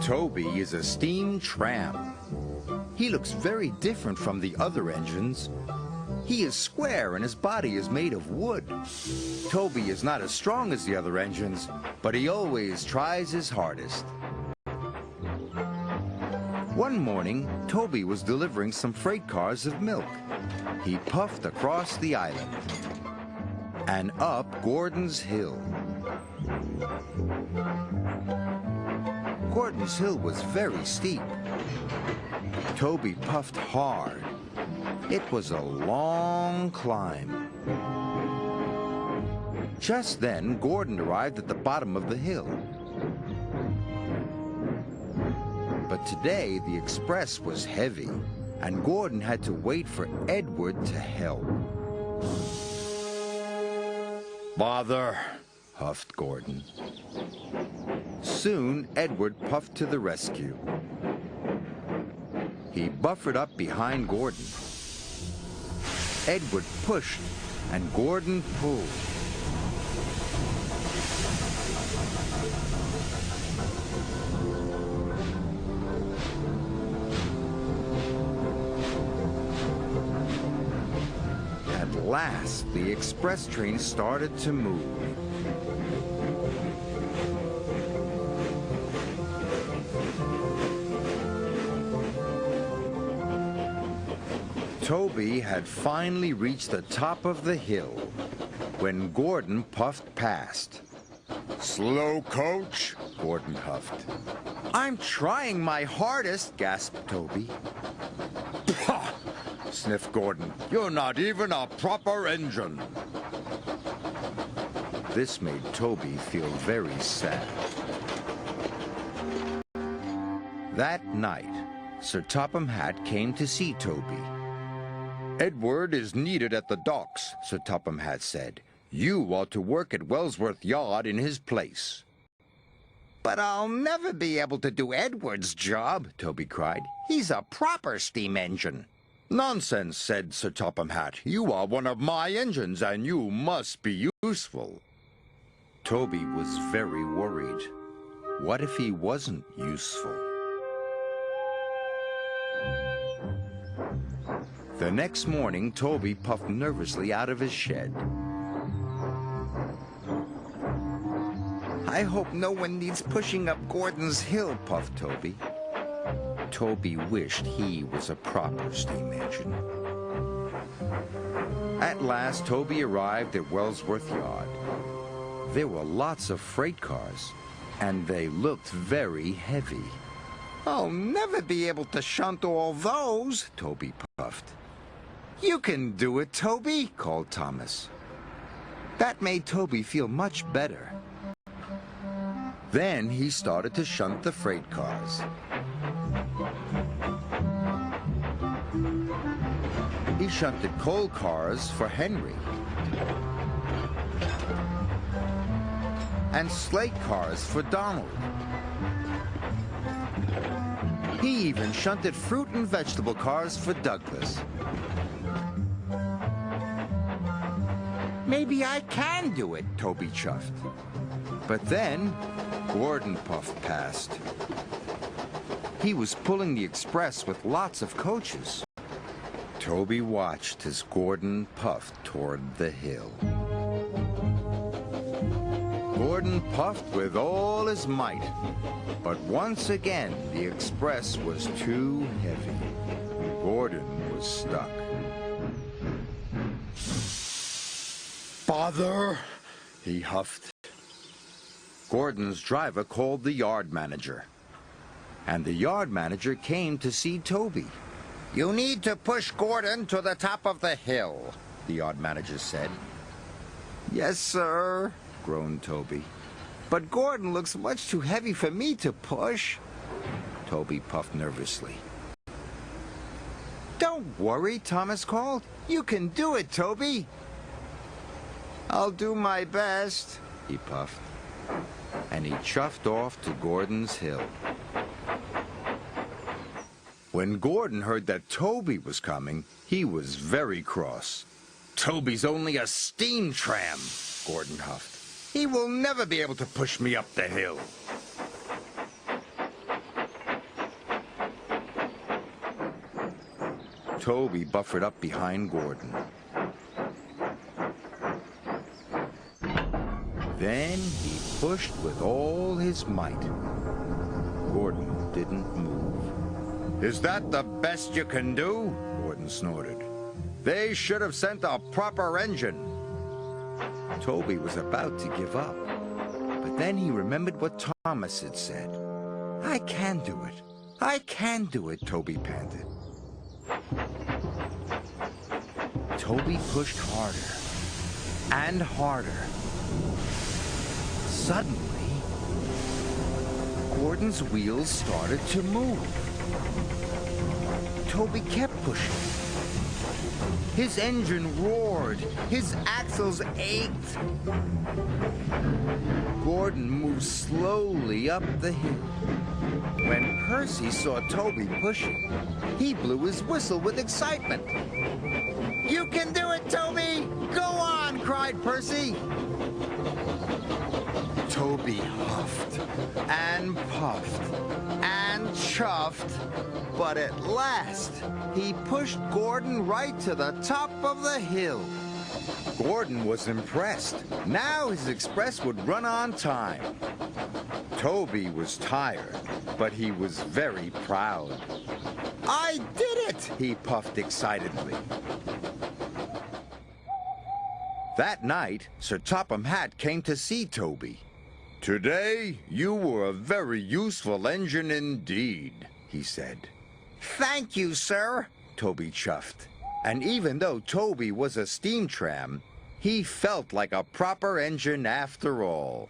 Toby is a steam tram. He looks very different from the other engines. He is square and his body is made of wood. Toby is not as strong as the other engines, but he always tries his hardest. One morning, Toby was delivering some freight cars of milk. He puffed across the island and up Gordon's Hill. Gordon's Hill was very steep. Toby puffed hard. It was a long climb. Just then, Gordon arrived at the bottom of the hill. But today, the express was heavy, and Gordon had to wait for Edward to help. "Bother," huffed Gordon. Soon, Edward puffed to the rescue. He buffered up behind Gordon. Edward pushed, and Gordon pulled. At last, the express train started to move. Toby had finally reached the top of the hill when Gordon puffed past. "Slow, coach," Gordon huffed. "I'm trying my hardest," gasped Toby. "Pah!" sniffed Gordon. "You're not even a proper engine." This made Toby feel very sad. That night, Sir Topham Hatt came to see Toby. "Edward is needed at the docks," Sir Topham Hatt said. "You ought to work at Wellsworth Yard in his place." "But I'll never be able to do Edward's job," Toby cried. "He's a proper steam engine." "Nonsense," said Sir Topham Hatt. "You are one of my engines, and you must be useful." Toby was very worried. What if he wasn't useful? The next morning, Toby puffed nervously out of his shed. "I hope no one needs pushing up Gordon's Hill," puffed Toby. Toby wished he was a proper steam engine. At last, Toby arrived at Wellsworth Yard. There were lots of freight cars, and they looked very heavy. "I'll never be able to shunt all those," Toby puffed. "You can do it, Toby," called Thomas. That made Toby feel much better. Then he started to shunt the freight cars. He shunted coal cars for Henry and slate cars for Donald. He even shunted fruit and vegetable cars for Douglas. "Maybe I can do it," Toby chuffed. But then, Gordon puffed past. He was pulling the express with lots of coaches. Toby watched as Gordon puffed toward the hill. Gordon puffed with all his might, but once again the express was too heavy. Gordon was stuck. "Bother!" he huffed. Gordon's driver called the yard manager, and the yard manager came to see Toby. "You need to push Gordon to the top of the hill," the yard manager said. "Yes, sir," groaned Toby. "But Gordon looks much too heavy for me to push." Toby puffed nervously. "Don't worry," Thomas called. "You can do it, Toby." "I'll do my best," he puffed. And he chuffed off to Gordon's Hill. When Gordon heard that Toby was coming, he was very cross. "Toby's only a steam tram," Gordon huffed. He will never be able to push me up the hill. Toby buffered up behind Gordon. Then he pushed with all his might. Gordon didn't move. "Is that the best you can do?" Gordon snorted. "They should have sent a proper engine." Toby was about to give up, but then he remembered what Thomas had said. "I can do it. I can do it," Toby panted. Toby pushed harder and harder. Suddenly, Gordon's wheels started to move. Toby kept pushing. His engine roared. His axles ached. Gordon moved slowly up the hill. When Percy saw Toby pushing, he blew his whistle with excitement. "You can do it, Toby! Go on!" cried Percy. Toby huffed and puffed and chuffed, but at last he pushed Gordon right to the top of the hill. Gordon was impressed. Now his express would run on time. Toby was tired, but he was very proud. "I did it!" he puffed excitedly. That night, Sir Topham Hatt came to see Toby. "Today, you were a very useful engine indeed," he said. "Thank you, sir," Toby chuffed. And even though Toby was a steam tram, he felt like a proper engine after all.